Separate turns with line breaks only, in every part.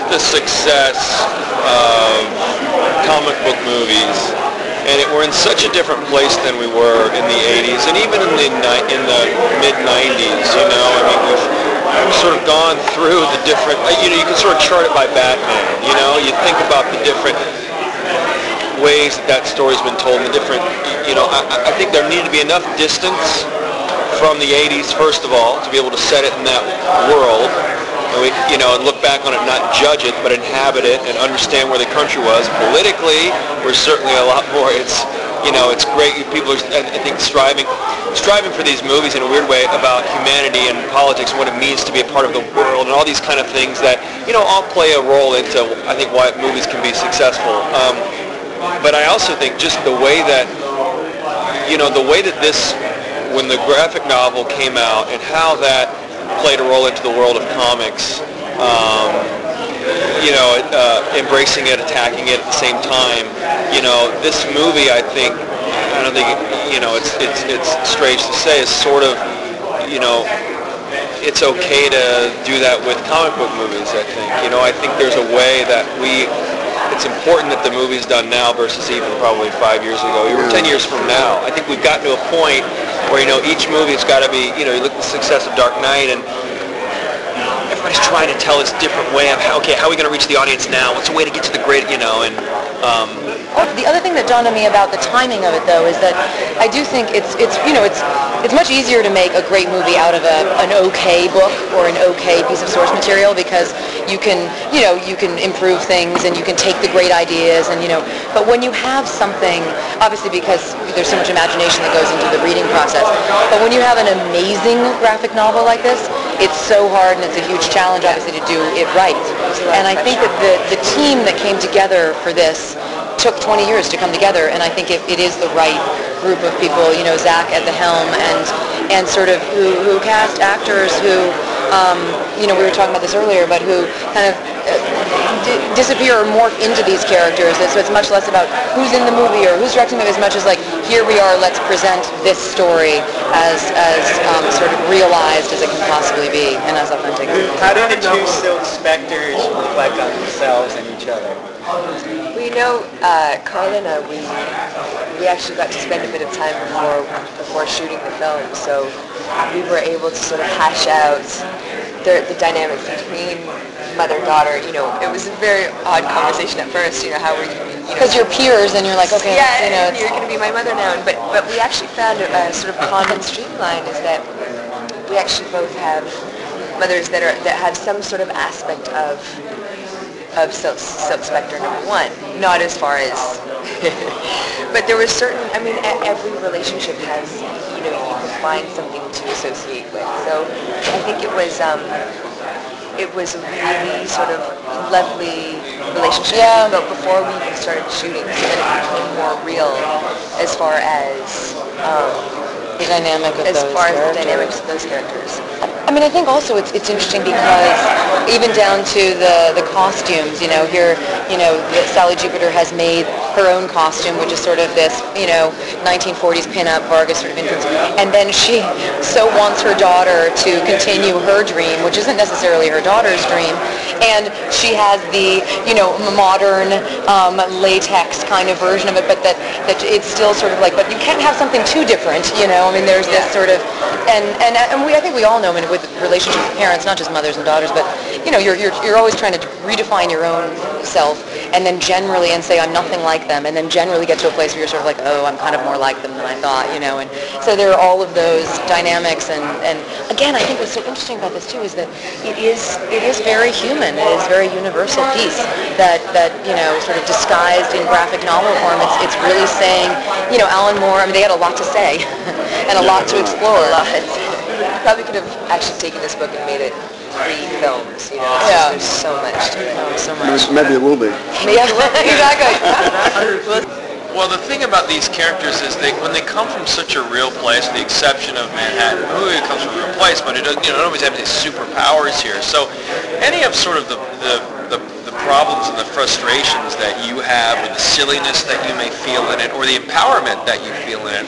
at the success of comic book movies, and we're in such a different place than we were in the 80s, and even in the mid-90s, you know, I mean, we've sort of gone through the different, you know, you can sort of chart it by Batman, you know, you think about the different ways that story's been told, and the different, you know, I think there needed to be enough distance from the 80s, first of all, to be able to set it in that world, and we, you know, and look back on it, not judge it, but inhabit it and understand where the country was. Politically, we're certainly a lot more, it's, you know, it's great. People are, I think, striving for these movies in a weird way about humanity and politics and what it means to be a part of the world and all these kind of things that, you know, all play a role into, I think, why movies can be successful. But I also think just the way that, you know, the way that this, when the graphic novel came out and how that played a role into the world of comics, you know, embracing it, attacking it at the same time. You know, this movie, I think, I don't think, you know, it's strange to say, is sort of, you know, it's okay to do that with comic book movies, I think. You know, I think there's a way that it's important that the movie's done now versus even probably 5 years ago, or 10 years from now. I think we've gotten to a point where, you know, each movie's got to be, you know, you look at the success of Dark Knight, and everybody's trying to tell this different way of how are we going to reach the audience now? What's the way to get to the great, you know, and
the other thing that dawned on me about the timing of it, though, is that I do think it's you know, it's much easier to make a great movie out of an okay book or an okay piece of source material, because you can, you know, you can improve things and you can take the great ideas, and, you know, but when you have something, obviously because there's so much imagination that goes into the reading process, but when you have an amazing graphic novel like this, it's so hard and it's a huge challenge, obviously, to do it right. And I think that the team that came together for this took 20 years to come together, and I think it is the right group of people, you know, Zach at the helm, and sort of who cast actors who, you know, we were talking about this earlier, but who kind of disappear or morph into these characters. So it's much less about who's in the movie or who's directing it, as much as like, here we are, let's present this story as sort of realized as it can possibly be, and as authentic.
How did the two Silk Spectres reflect on themselves and each other?
We know, Carla and I, we actually got to spend a bit of time before shooting the film, so we were able to sort of hash out the dynamics between mother and daughter. You know, it was a very odd conversation at first. You know, how were you?
Because you're peers, and you're like, okay,
yeah,
you know,
you're going to be my mother now. But we actually found a sort of common streamline is that we actually both have mothers that have some sort of aspect of Silk Spectre #1, not as far as, but there was certain, I mean, every relationship has, you know, you can find something to associate with. So I think it was a really sort of lovely relationship that we built before we even started shooting, so that it became more real as far as
the dynamic of
the dynamics of those characters.
I mean, I think also it's interesting because even down to the costumes, you know, here, you know, Sally Jupiter has made her own costume, which is sort of this, you know, 1940s pin-up Vargas sort of influence. And then she so wants her daughter to continue her dream, which isn't necessarily her daughter's dream. And she has the, you know, modern latex kind of version of it, but that it's still sort of like, but you can't have something too different, you know. I mean, there's this sort of, and I think we all know, I mean, with relationships with parents, not just mothers and daughters, but, you know, you're always trying to redefine your own self, and then generally, and say, I'm nothing like them, and then generally get to a place where you're sort of like, oh, I'm kind of more like them than I thought, you know. And so there are all of those dynamics, and again, I think what's so interesting about this too is that it is very human. It is a very universal piece that you know, sort of disguised in graphic novel form. It's really saying, you know, Alan Moore, I mean, they had a lot to say and a lot to explore.
Probably could have actually taken this book and made it 3 films, you know. There's so much to it. So much.
Maybe it will be.
Yeah, exactly.
Well, the thing about these characters is when they come from such a real place, with the exception of Manhattan, the movie comes from a real place, but it doesn't, you know, it always have these superpowers here. So any of sort of the problems and the frustrations that you have, or the silliness that you may feel in it, or the empowerment that you feel in it,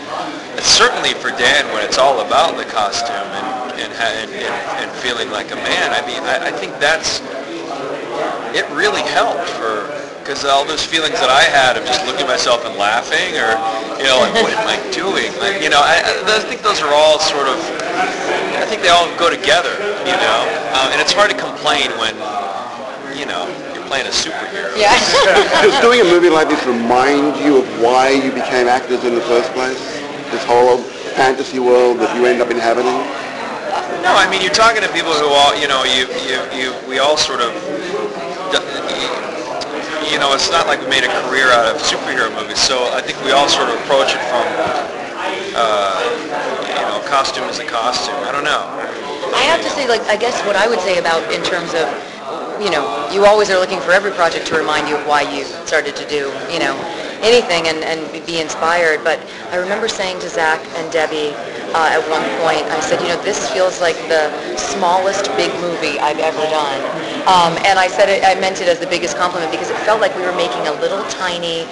it's certainly for Dan, when it's all about the costume and feeling like a man. I mean, I think that's it really helped because all those feelings that I had of just looking at myself and laughing, or like what am I doing? Like I think those are all sort of, I think they all go together, and it's hard to complain when you're playing a superhero.
Yeah.
Does doing a movie like this remind you of why you became actors in the first place? This whole fantasy world that you end up inhabiting?
No, I mean, you're talking to people who all, we all sort of, it's not like we made a career out of superhero movies, so I think we all sort of approach it from, costume is a costume. I don't know.
I have to say, I guess what I would say about in terms of, you always are looking for every project to remind you of why you started to do, anything and be inspired. But I remember saying to Zach and Debbie at one point, I said, this feels like the smallest big movie I've ever done. And I said I meant it as the biggest compliment because it felt like we were making a little tiny,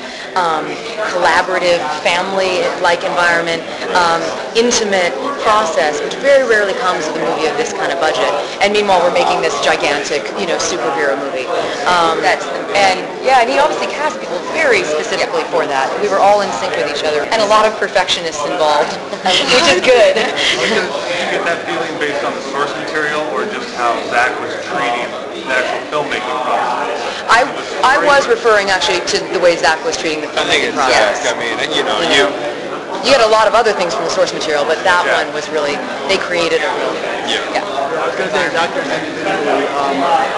collaborative, family-like environment, intimate process, which very rarely comes with a movie of this kind of budget. And meanwhile, we're making this gigantic, superhero movie. And he obviously cast people very specifically for that. We were all in sync with each other, and a lot of perfectionists involved, which is good.
Did you get that feeling based on the source material, or just how Zach was treating the actual filmmaking process?
I was referring actually to the way Zach was treating the
I think
filmmaking
it's
process.
Zach. I mean,
You had a lot of other things from the source material, but that one was really, they created a real...
Yeah.
I was going to say, doctors individually,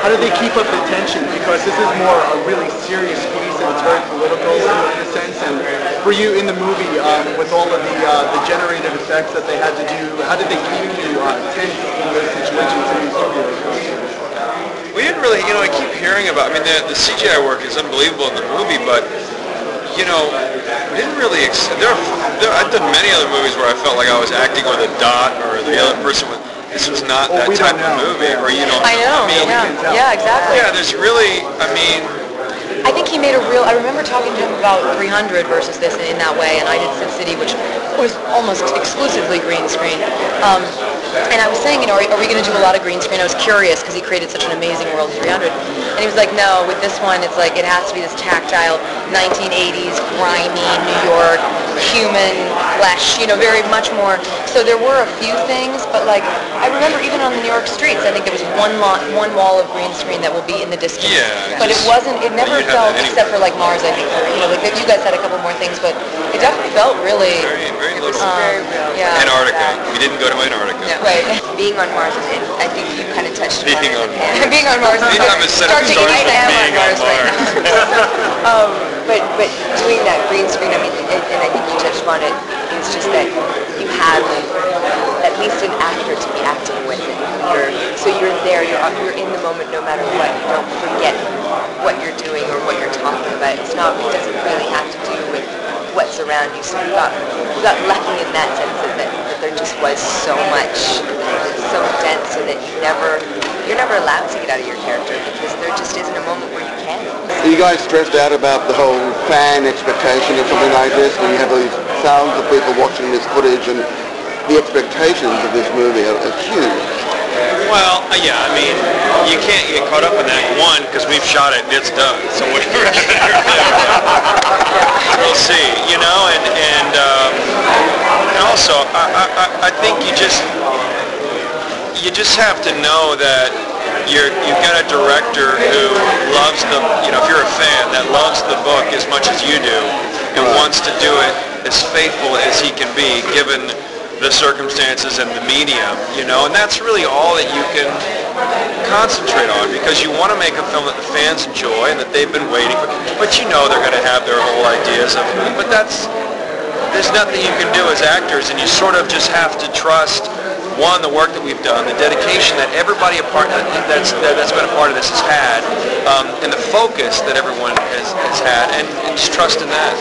how do they keep up the tension? Because this is more a really serious piece, and it's very political in a sense. And for you in the movie, with all of the generated effects that they had to do, how did they keep you tense in those situations in the studio?
We didn't really, I keep hearing about, the CGI work is unbelievable in the movie, but we didn't really, I've done many other movies where I felt like I was acting with a dot, or the other person was, this was not that type of movie, or
I know, yeah, exactly.
Yeah, there's really,
I think he made I remember talking to him about 300 versus this in that way, and I did Sin City, which was almost exclusively green screen. And I was saying, are we going to do a lot of green screen? I was curious because he created such an amazing world in 300. And he was like, no, with this one, it's like, it has to be this tactile, 1980s, grimy, New York, human flesh, very much more. So there were a few things, but I remember even on the New York streets, I think there was one wall of green screen that will be in the distance.
Yeah.
But it never felt, except for Mars, I think, or, you guys had a couple more things, but it definitely felt really...
very, very little.
Very real.
Yeah.
Antarctica. We didn't go to Antarctica.
Yeah. Right.
Being on Mars, I think you kind of touched upon
Being
it.
on Mars.
Being on Mars.
You haven't said it starts with being on Mars.
But doing that green screen, and I think you touched upon it, it's just that you have at least an actor to be acting with it. You're there, you're in the moment no matter what. You don't forget what you're doing or what you're talking about. It doesn't really have to do with what's around you. So we got lucky in that sense that there just was so much, so dense, so that you're never allowed to get out of your character, because there just isn't a moment where you can.
Are you guys stressed out about the whole fan expectation of something like this, when you have these thousands of people watching this footage, and the expectations of this movie are huge?
Well, you can't get caught up in that, one, because we've shot it and it's done, so we'll see, and also, I think you just have to know that you've got a director who loves if you're a fan, that loves the book as much as you do, and wants to do it as faithful as he can be, given the circumstances and the medium, and that's really all that you can concentrate on, because you want to make a film that the fans enjoy and that they've been waiting for, but they're going to have their whole ideas of, but there's nothing you can do as actors, and you sort of just have to trust, one, the work that we've done, the dedication that everybody that's been a part of this has had, and the focus that everyone has had, and just trust in that.